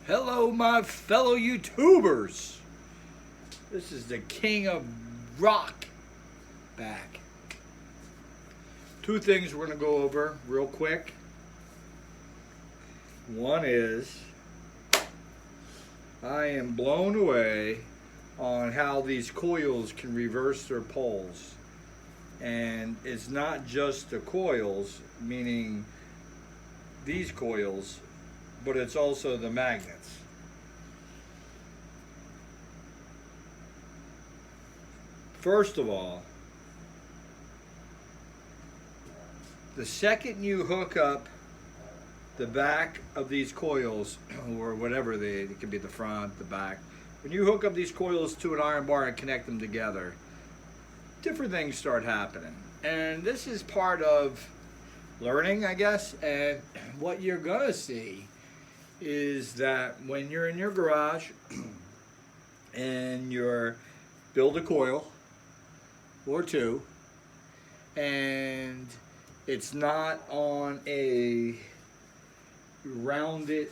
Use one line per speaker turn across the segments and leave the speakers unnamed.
Hello, my fellow YouTubers. This is the King of Rock back. Two things we're going to go over real quick. One is I am blown away on how these coils can reverse their poles. And it's not just the coils, meaning these coils, but it's also the magnets. First of all, the second you hook up the back of these coils, or whatever it could be the front, the back, when you hook up these coils to an iron bar and connect them together, different things start happening. And this is part of learning, I guess, and what you're gonna see is that when you're in your garage and you're build a coil or two and it's not on a rounded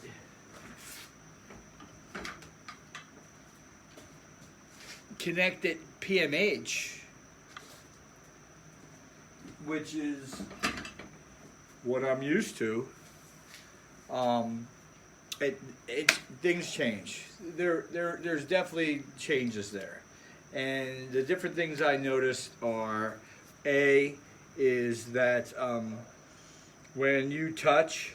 connected PMH, which is what I'm used to, things change. There's definitely changes there, and the different things I noticed are, is that when you touch,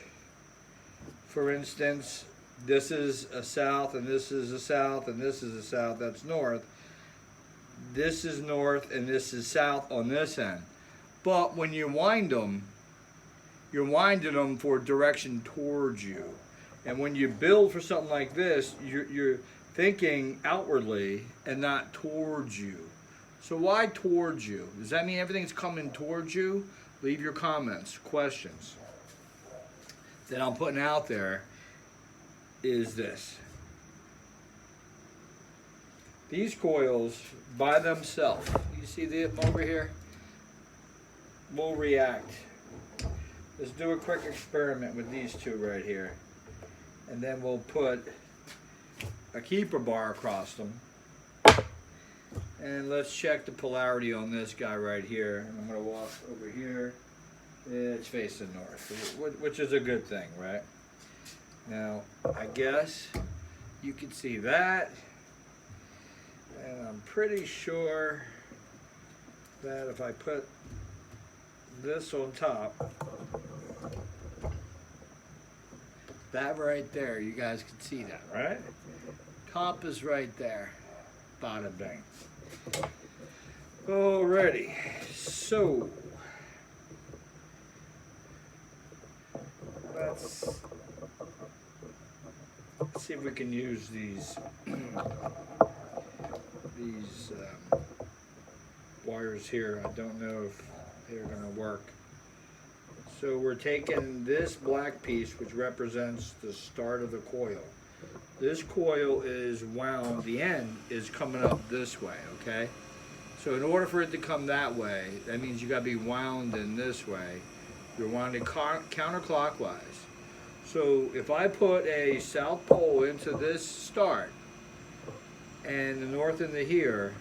for instance, this is a south and this is a south and this is a south, that's north. This is north and this is south on this end. But when you wind them, you're winding them for direction towards you. And when you build for something like this, you're thinking outwardly and not towards you. So why towards you? Does that mean everything's coming towards you? Leave your comments, questions. That I'm putting out there is this. These coils by themselves, you see them over here, will react. Let's do a quick experiment with these two right here. And then we'll put a keeper bar across them. And let's check the polarity on this guy right here. I'm going to walk over here. It's facing north, which is a good thing, right? Now, I guess you can see that. And I'm pretty sure that if I put this on top, that right there, you guys can see that, right? Top is right there. Bada bang. Alrighty, so let's see if we can use these wires here. I don't know if they're going to work. So we're taking this black piece, which represents the start of the coil. This coil is wound, the end is coming up this way, okay? So in order for it to come that way, that means you got to be wound in this way. You're wounded counterclockwise. So if I put a south pole into this start and the north into here,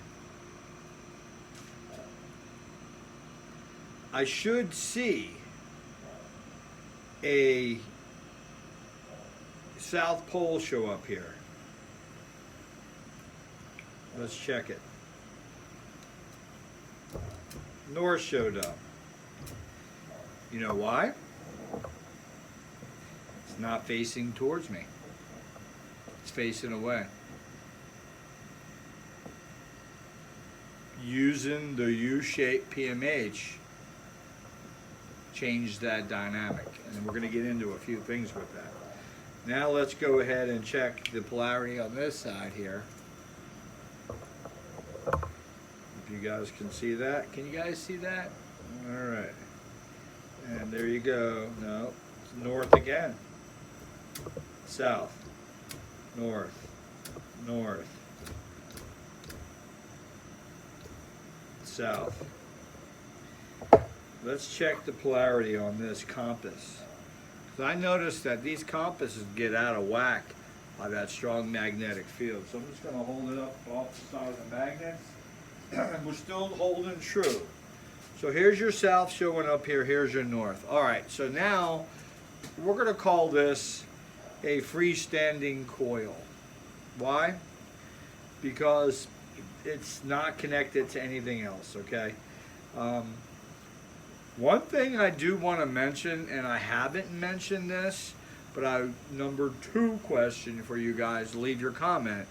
I should see a south pole show up here. Let's check it. North showed up. You know why? It's not facing towards me. It's facing away. Using the U-shaped PMH changed that dynamic, and we're going to get into a few things with that. Now let's go ahead and check the polarity on this side here. If you guys can see that. Can you guys see that? Alright. And there you go. No, it's north again. South. North. North. South. Let's check the polarity on this compass. So I noticed that these compasses get out of whack by that strong magnetic field. So I'm just going to hold it up off the side of the magnets. And we're still holding true. So here's your south showing up here, here's your north. All right, so now we're going to call this a freestanding coil. Why? Because it's not connected to anything else, okay? One thing I do want to mention, and I haven't mentioned this, but number 2 question for you guys, leave your comment,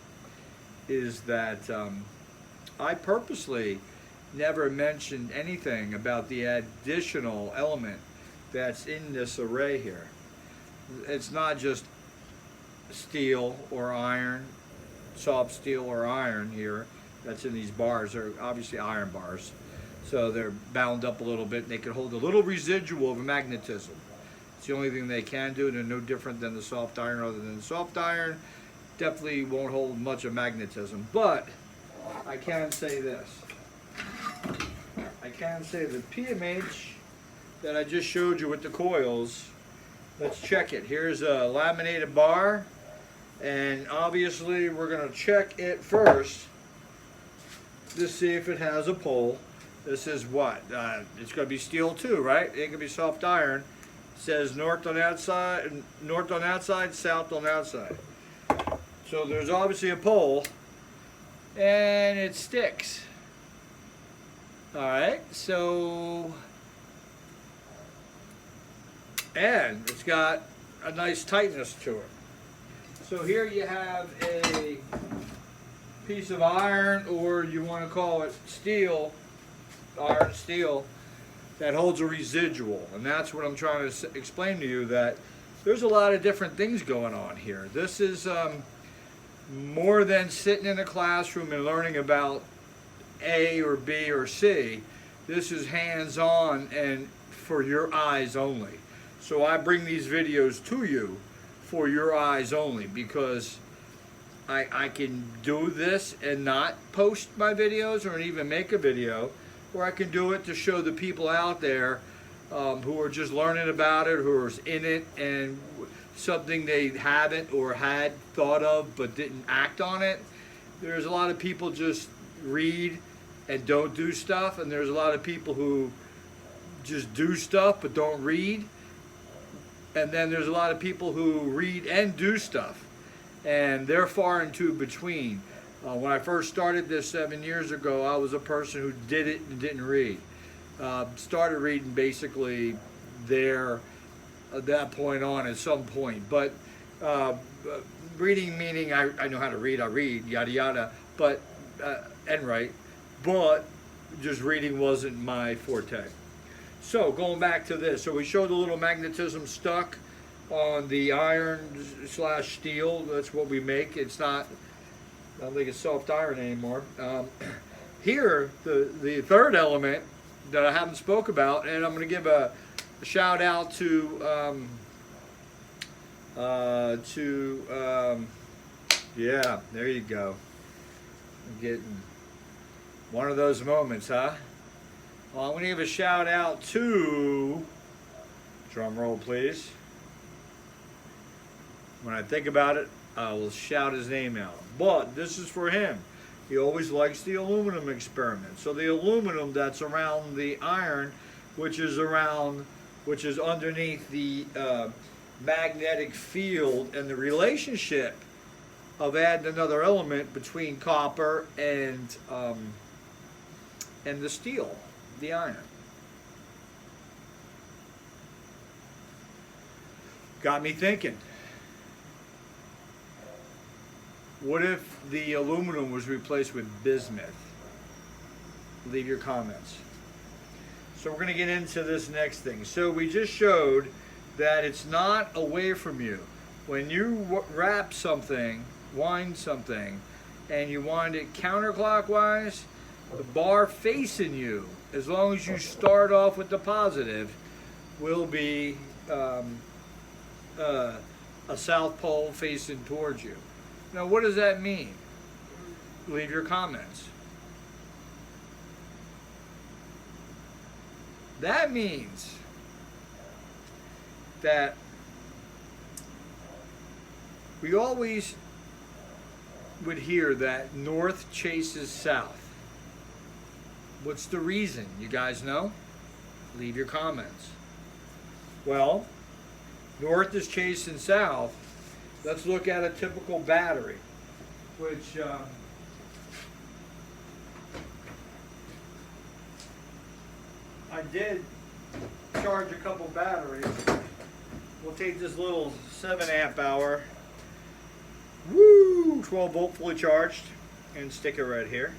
is that I purposely never mentioned anything about the additional element that's in this array here. It's not just steel or iron, soft steel or iron here that's in these bars. They're obviously iron bars, so they're bound up a little bit and they can hold a little residual of magnetism. It's the only thing they can do. They're no different than the soft iron, other than the soft iron definitely won't hold much of magnetism. But I can say this. I can say the PMH that I just showed you with the coils, let's check it. Here's a laminated bar, and obviously we're going to check it first to see if it has a pole. This is what? It's going to be steel too, right? It can be soft iron. It says north on that side, south on that side. So there's obviously a pole, and it sticks. Alright, so, and it's got a nice tightness to it. So here you have a piece of iron, or you want to call it steel, iron steel, that holds a residual. And that's what I'm trying to explain to you, that there's a lot of different things going on here. This is more than sitting in a classroom and learning about A or B or C. This is hands-on and for your eyes only. So I bring these videos to you for your eyes only, because I can do this and not post my videos or even make a video, or I can do it to show the people out there who are just learning about it, who are in it, and something they haven't or had thought of but didn't act on it. There's a lot of people just read and don't do stuff, and there's a lot of people who just do stuff but don't read, and then there's a lot of people who read and do stuff, and they're far and few between. When I first started this 7 years ago, I was a person who did it and didn't read. Started reading basically there at that point on, at some point, but reading meaning I know how to read, I read, yada yada, but and write, but just reading wasn't my forte. So going back to this, so we showed a little magnetism stuck on the iron / steel. That's what we make. It's not, I don't think it's soft iron anymore. Here, the third element that I haven't spoke about, and I'm going to give a shout out to yeah, there you go. I'm getting one of those moments, huh? Well, I'm going to give a shout out to, drum roll please. When I think about it, I will shout his name out. But this is for him. He always likes the aluminum experiment. So the aluminum that's around the iron, which is underneath the magnetic field, and the relationship of adding another element between copper and the steel, the iron. Got me thinking. What if the aluminum was replaced with bismuth? Leave your comments. So we're going to get into this next thing. So we just showed that it's not away from you. When you wrap something, wind something, and you wind it counterclockwise, the bar facing you, as long as you start off with the positive, will be a south pole facing towards you. Now, what does that mean? Leave your comments. That means that We always would hear that north chases south. What's the reason? You guys know? Leave your comments. Well, north is chasing south. Let's look at a typical battery, which I did charge a couple batteries. We'll take this little 7 amp hour, 12 volt fully charged, and stick it right here.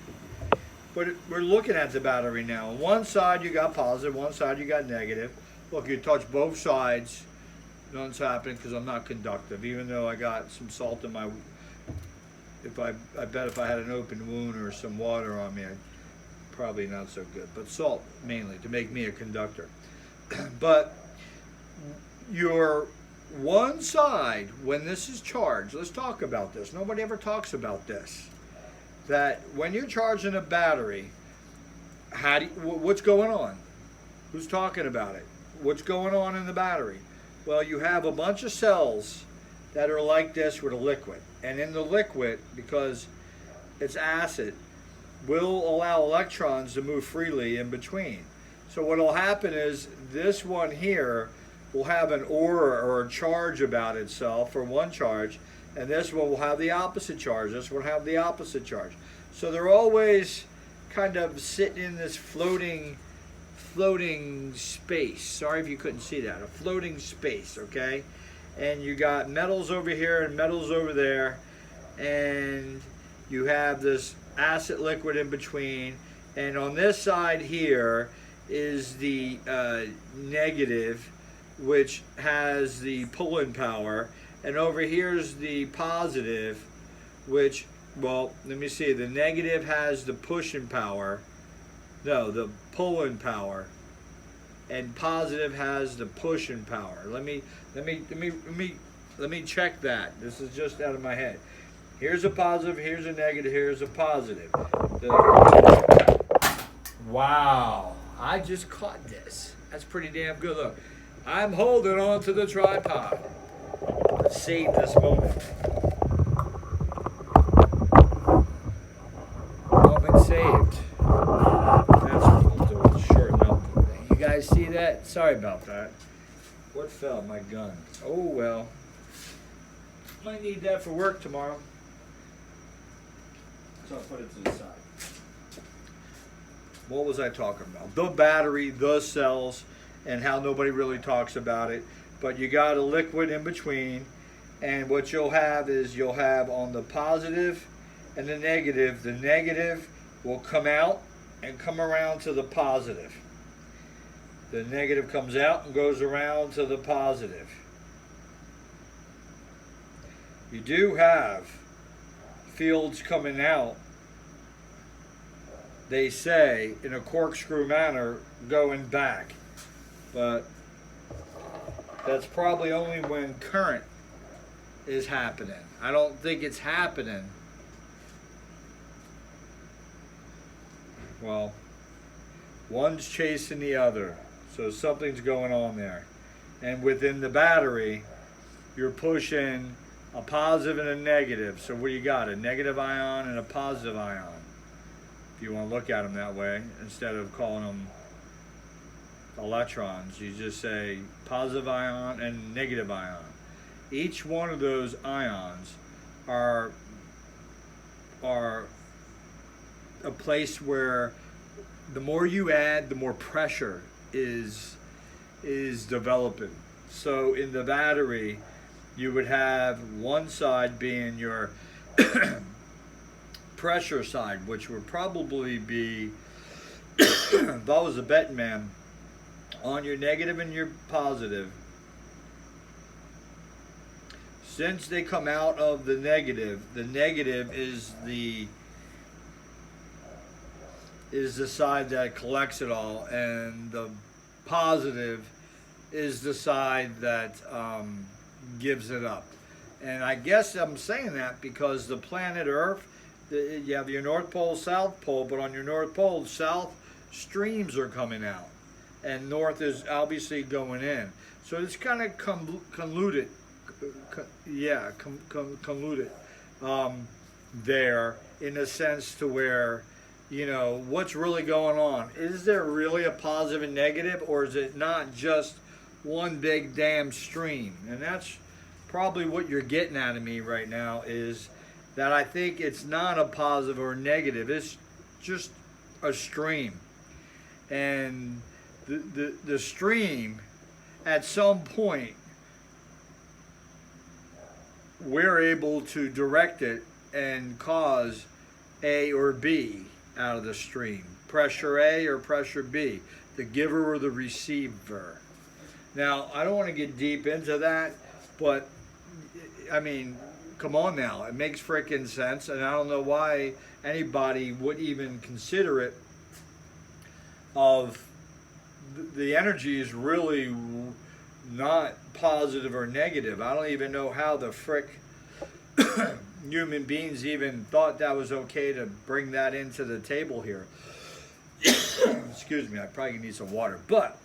But we're looking at the battery now. On one side you got positive, one side you got negative. Look, you touch both sides, nothing's happening because I'm not conductive, even though I got some salt in my, I bet if I had an open wound or some water on me, probably not so good. But salt mainly to make me a conductor. But your one side, when this is charged, let's talk about this. Nobody ever talks about this. That when you're charging a battery, what's going on? Who's talking about it? What's going on in the battery? Well, you have a bunch of cells that are like this with a liquid. And in the liquid, because it's acid, will allow electrons to move freely in between. So what will happen is this one here will have an aura or a charge about itself, or one charge, and this one will have the opposite charge. This one will have the opposite charge. So they're always kind of sitting in this floating space. Sorry if you couldn't see that. A floating space, okay? And you got metals over here and metals over there, and you have this acid liquid in between, and on this side here is the negative, which has the pulling power, and over here is the positive, which, well, let me see, the negative has the pushing power, no, the pulling power, and positive has the pushing power. Let me check that. This is just out of my head. Here's a positive, here's a negative, here's a positive. Wow, I just caught this. That's pretty damn good. Look, I'm holding on to the tripod. Let's save this moment. Moment saved. That's what we'll do. Shorten up. You guys see that? Sorry about that. What fell? My gun. Oh well. Might need that for work tomorrow. So I'll put it to the side. What was I talking about? The battery, the cells, and how nobody really talks about it. But you got a liquid in between, and what you'll have is you'll have on the positive and the negative will come out and come around to the positive. The negative comes out and goes around to the positive. You do have fields coming out, they say, in a corkscrew manner going back. But that's probably only when current is happening. I don't think it's happening. Well, one's chasing the other. So something's going on there. And within the battery, you're pushing a positive and a negative. So what do you got? A negative ion and a positive ion. If you want to look at them that way, instead of calling them electrons, you just say positive ion and negative ion. Each one of those ions are a place where the more you add, the more pressure is developing. So in the battery, you would have one side being your pressure side, which would probably be, if I was a betting man, on your negative and your positive. Since they come out of the negative is the side that collects it all, and the positive is the side that gives it up. And I guess I'm saying that because the planet Earth, you have your North Pole, South Pole, but on your North Pole, south streams are coming out, and north is obviously going in. So it's kind of convoluted, convoluted there, in a sense to where, you know, what's really going on? Is there really a positive and negative, or is it not just one big damn stream? And that's probably what you're getting out of me right now, is that I think it's not a positive or negative. It's just a stream. And the stream, at some point, we're able to direct it and cause A or B out of the stream. Pressure A or pressure B, the giver or the receiver. Now, I don't want to get deep into that, but I mean, come on now, it makes frickin' sense, and I don't know why anybody would even consider it. Of the energy is really not positive or negative. I don't even know how the frick human beings even thought that was okay to bring that into the table here. Excuse me, I probably need some water. But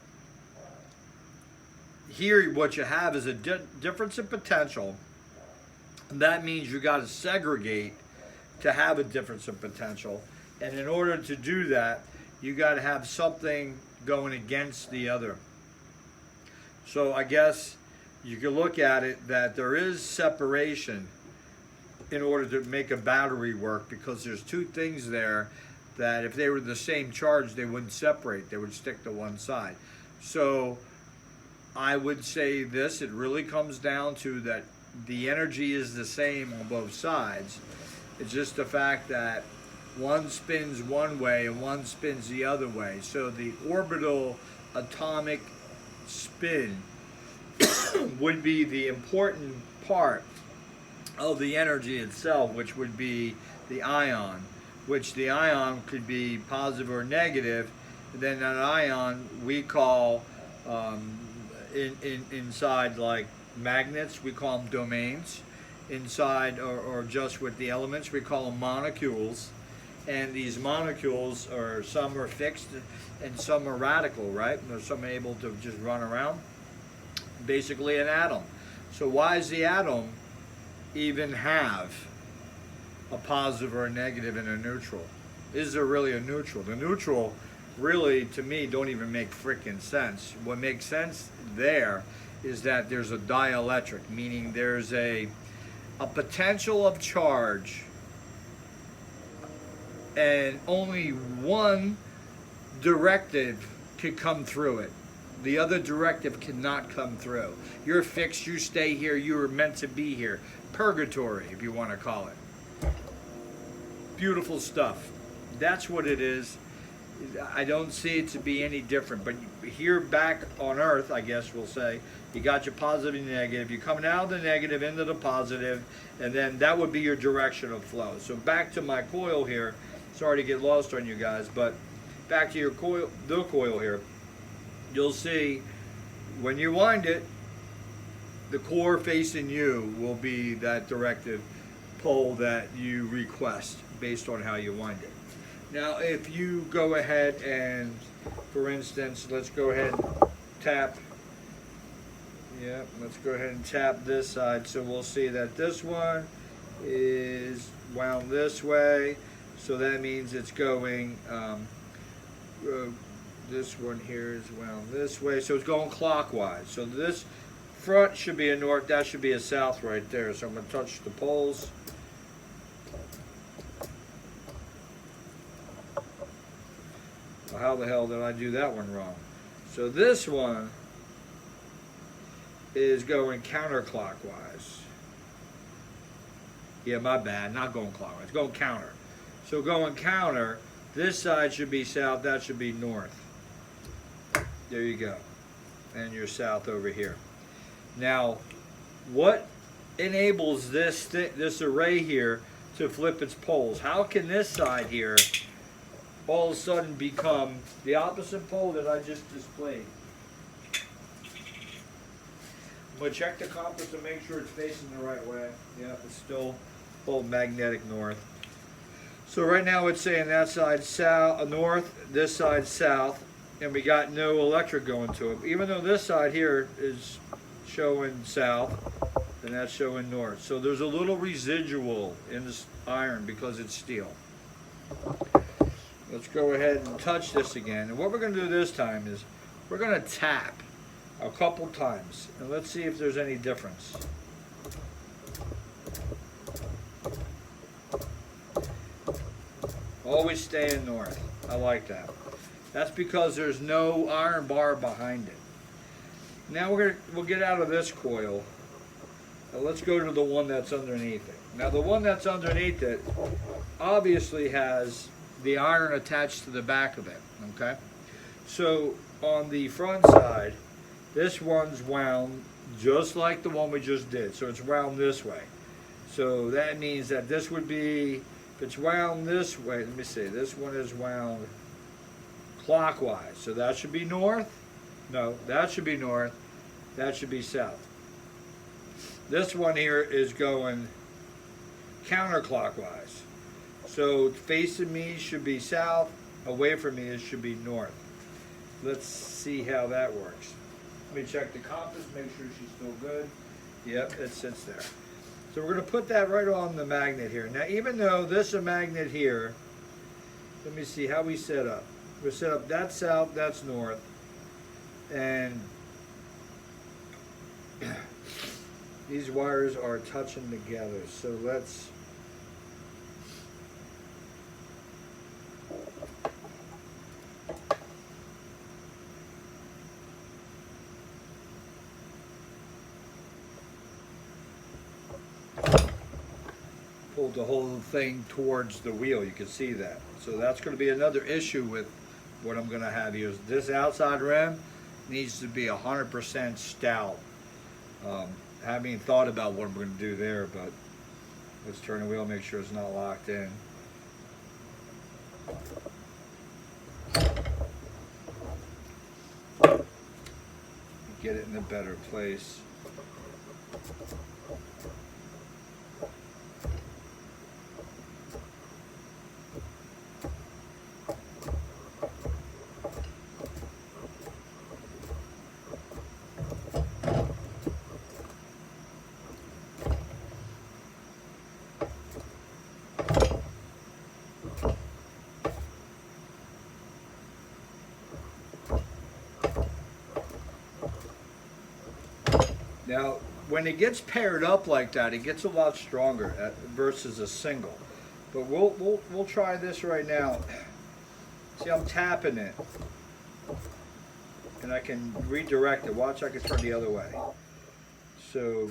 here what you have is a difference in potential. And that means you got to segregate to have a difference in potential. And in order to do that, you got to have something going against the other. So I guess you can look at it that there is separation in order to make a battery work, because there's two things there that if they were the same charge, they wouldn't separate. They would stick to one side. So I would say this, it really comes down to that the energy is the same on both sides. It's just the fact that one spins one way and one spins the other way. So the orbital atomic spin would be the important part of the energy itself, which would be the ion, which the ion could be positive or negative. And then that ion we call inside, like magnets, we call them domains. Inside, or just with the elements, we call them molecules. And these molecules are, some are fixed and some are radical, right? And there's some able to just run around. Basically an atom. So why does the atom even have a positive or a negative and a neutral? Is there really a neutral? The neutral really, to me, don't even make frickin' sense. What makes sense there is that there's a dielectric, meaning there's a potential of charge, and only one directive could come through it. The other directive cannot come through. You're fixed, you stay here, you were meant to be here. Purgatory, if you want to call it. Beautiful stuff. That's what it is. I don't see it to be any different. But here back on Earth, I guess we'll say, you got your positive and negative. You're coming out of the negative into the positive, and then that would be your direction of flow. So back to my coil here. Sorry to get lost on you guys, but back to your coil, the coil here. You'll see when you wind it, the core facing you will be that directive pole that you request based on how you wind it. Now, if you go ahead and, for instance, let's go ahead and tap. Yeah, let's go ahead and tap this side. So we'll see that this one is wound this way. So that means it's going, this one here is wound this way. So it's going clockwise. So this front should be a north, that should be a south right there. So I'm going to touch the poles. Well, how the hell did I do that one wrong? So this one is going counterclockwise. Yeah, my bad, not going clockwise, going counter. So going counter, this side should be south, that should be north. There you go. And you're south over here. Now, what enables this array here to flip its poles? How can this side here all of a sudden become the opposite pole that I just displayed? I'm going to check the compass to make sure it's facing the right way. Yeah, it's still old magnetic north. So right now it's saying that side south, north, this side south, and we got no electric going to it. Even though this side here is showing south, and that's showing north. So there's a little residual in this iron because it's steel. Let's go ahead and touch this again. And what we're going to do this time is we're going to tap a couple times, and let's see if there's any difference. Always stay in north. I like that. That's because there's no iron bar behind it. Now we'll get out of this coil. Now let's go to the one that's underneath it. Now the one that's underneath it obviously has the iron attached to the back of it. Okay? So on the front side, this one's wound just like the one we just did. So it's wound this way. So that means that this would be, if it's wound this way, let me see, this one is wound clockwise. So that should be north. No, that should be north. That should be south. This one here is going counterclockwise. So facing me should be south. Away from me it should be north. Let's see how that works. Let me check the compass, make sure she's still good. Yep, it sits there. So we're going to put that right on the magnet here. Now, even though this is a magnet here, let me see how we set up. We're set up, that's south, that's north. And these wires are touching together. So let's pull the whole thing towards the wheel. You can see that. So that's going to be another issue with what I'm going to have here. Is this outside rim needs to be 100% stout. Haven't thought about what I'm going to do there, but let's turn the wheel, make sure it's not locked in. Get it in a better place. Now, when it gets paired up like that, it gets a lot stronger versus a single. But we'll try this right now. See, I'm tapping it, and I can redirect it. Watch, I can turn the other way. So,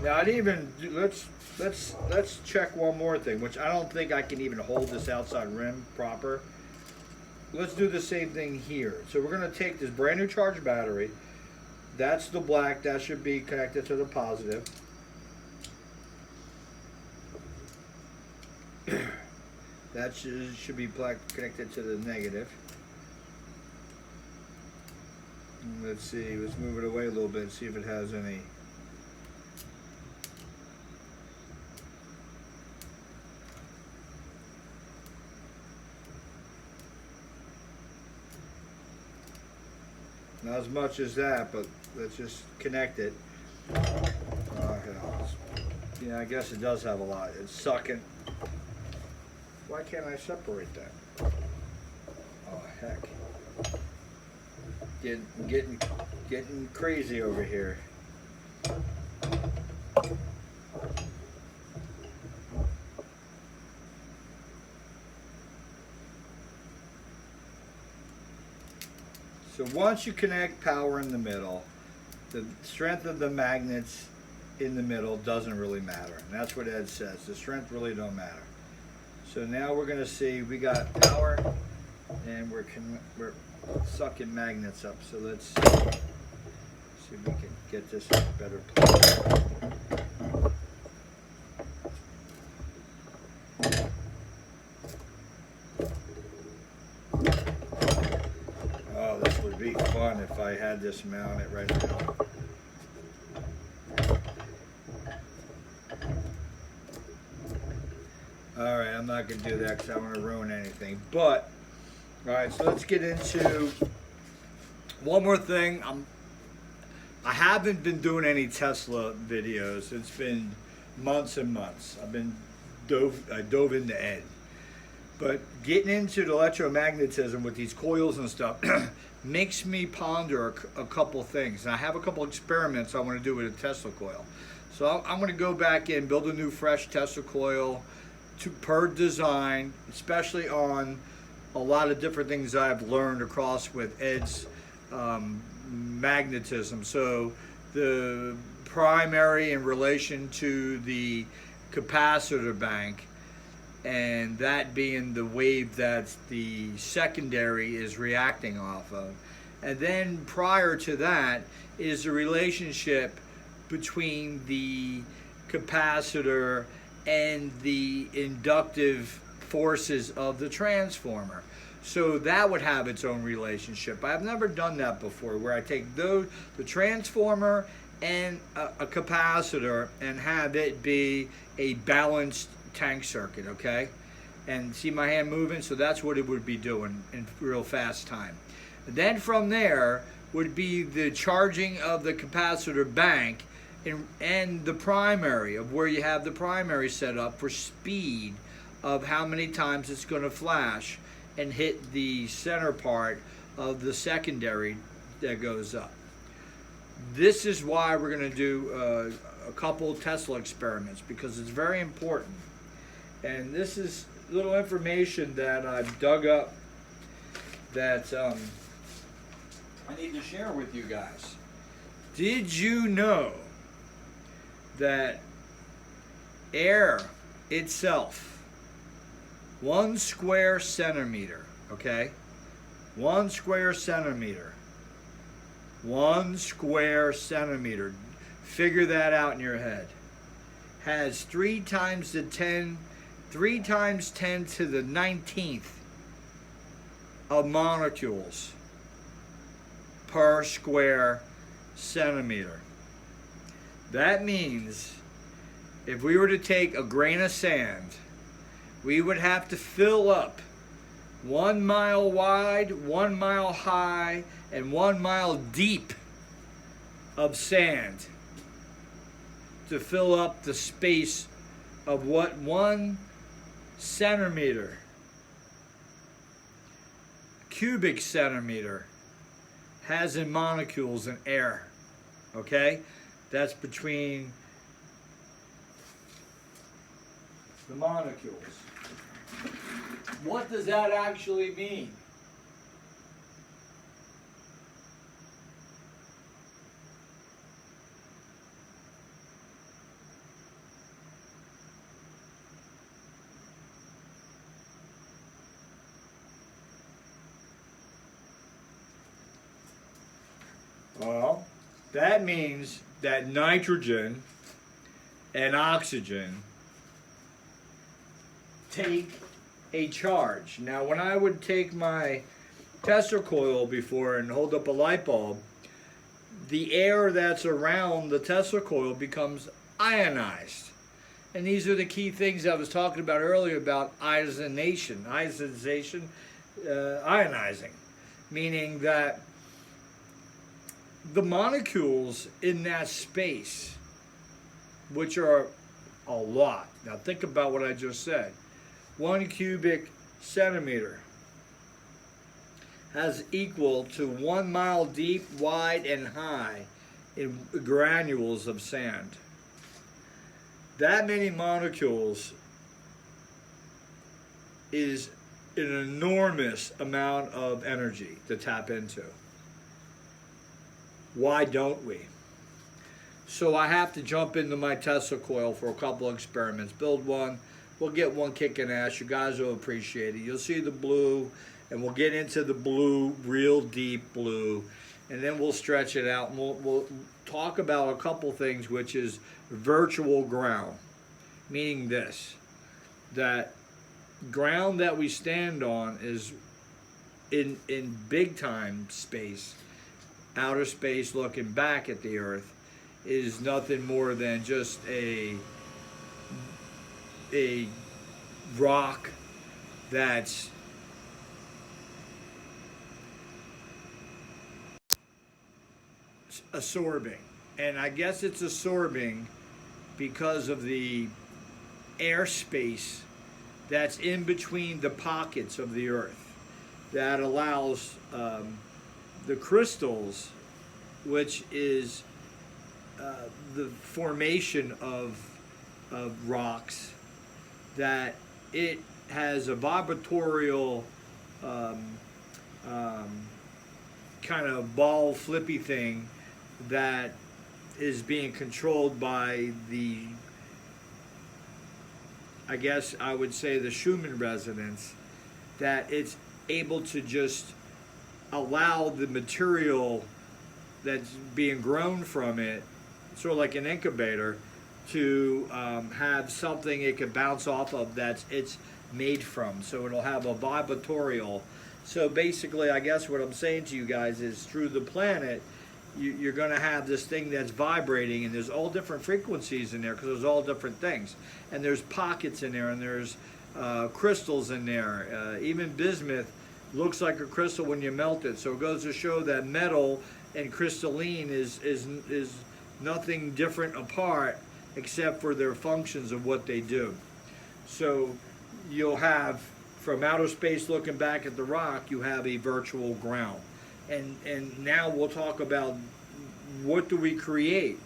now I'd even let's check one more thing, which I don't think I can even hold this outside rim proper. Let's do the same thing here. So we're going to take this brand new charged battery. That's the black. That should be connected to the positive. That should be black connected to the negative. Let's see. Let's move it away a little bit and see if it has any. Not as much as that, but let's just connect it. Yeah, I guess it does have a lot. It's sucking. Why can't I separate that? Oh, heck. Getting crazy over here. So once you connect power in the middle, the strength of the magnets in the middle doesn't really matter. And that's what Ed says. The strength really don't matter. So now we're going to see we got power and we're sucking magnets up. So let's see if we can get this in a better place. Be fun if I had this mounted right now. Alright, I'm not going to do that because I don't want to ruin anything. But, alright, so let's get into One more thing, I haven't been doing any Tesla videos. It's been months and months. I dove into Ed. But getting into the electromagnetism with these coils and stuff makes me ponder a couple things. And I have a couple experiments I want to do with a Tesla coil. So I'm going to go back in, build a new fresh Tesla coil per design, especially on a lot of different things I've learned across with Ed's magnetism. So the primary in relation to the capacitor bank, and that being the wave that the secondary is reacting off of. And then prior to that is the relationship between the capacitor and the inductive forces of the transformer. So that would have its own relationship. I've never done that before, where I take the transformer and a capacitor and have it be a balanced tank circuit, okay? And see my hand moving? So that's what it would be doing in real fast time. Then from there would be the charging of the capacitor bank and the primary, of where you have the primary set up for speed of how many times it's going to flash and hit the center part of the secondary that goes up. This is why we're going to do a couple Tesla experiments, because it's very important. And this is little information that I've dug up that I need to share with you guys. Did you know that air itself, 1 square centimeter, okay? 1 square centimeter. 1 square centimeter. Figure that out in your head. Has 3 times 10 to the 19th of molecules per square centimeter. That means if we were to take a grain of sand, we would have to fill up 1 mile wide, 1 mile high, and 1 mile deep of sand to fill up the space of what 1 centimeter, cubic centimeter, has in molecules in air, okay? That's between the molecules. What does that actually mean? Well, that means that nitrogen and oxygen take a charge. Now, when I would take my Tesla coil before and hold up a light bulb, the air that's around the Tesla coil becomes ionized. And these are the key things I was talking about earlier about ionization, ionizing, meaning that the molecules in that space, which are a lot. Now think about what I just said. 1 cubic centimeter has equal to 1 mile deep, wide, and high in granules of sand. That many molecules is an enormous amount of energy to tap into. Why don't we? So I have to jump into my Tesla coil for a couple of experiments. Build one. We'll get one kicking ass. You guys will appreciate it. You'll see the blue, and we'll get into the blue, real deep blue, and then we'll stretch it out, and we'll talk about a couple things, which is virtual ground, meaning this, that ground that we stand on is in big time space, outer space, looking back at the earth, is nothing more than just a rock that's absorbing. And I guess it's absorbing because of the airspace that's in between the pockets of the earth that allows the crystals, which is the formation of rocks, that it has a vibratorial kind of ball flippy thing that is being controlled by the, I guess I would say, the Schumann resonance, that it's able to just allow the material that's being grown from it, sort of like an incubator, to have something it can bounce off of it's made from. So it'll have a vibratorial. So basically, I guess what I'm saying to you guys is, through the planet, you're going to have this thing that's vibrating, and there's all different frequencies in there, because there's all different things. And there's pockets in there, and there's crystals in there. Even bismuth looks like a crystal when you melt it. So it goes to show that metal and crystalline is nothing different apart, except for their functions of what they do. So you'll have, from outer space looking back at the rock, you have a virtual ground. And now we'll talk about, what do we create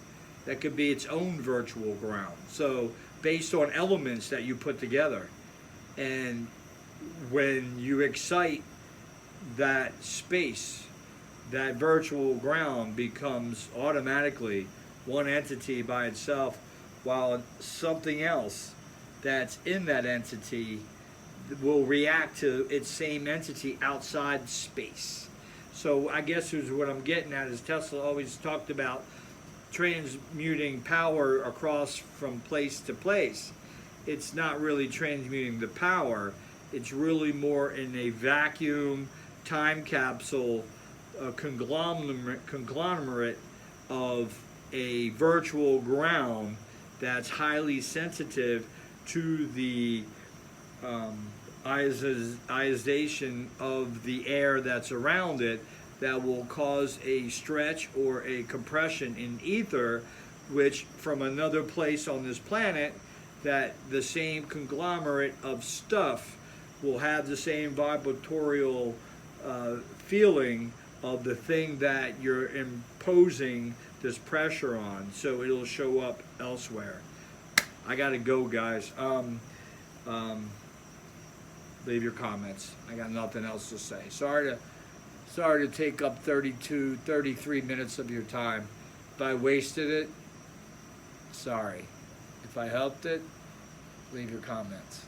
that could be its own virtual ground. So based on elements that you put together. And when you excite that space, that virtual ground becomes automatically one entity by itself, while something else that's in that entity will react to its same entity outside space. So I guess what I'm getting at is, Tesla always talked about transmuting power across from place to place. It's not really transmuting the power. It's really more in a vacuum time capsule conglomerate of a virtual ground that's highly sensitive to the ionization of the air that's around it, that will cause a stretch or a compression in ether, which from another place on this planet, that the same conglomerate of stuff will have the same vibratorial feeling of the thing that you're imposing this pressure on. So it'll show up elsewhere. I gotta go, guys. Leave your comments. I got nothing else to say. Sorry to take up 33 minutes of your time. If I wasted it, sorry. If I helped it, leave your comments.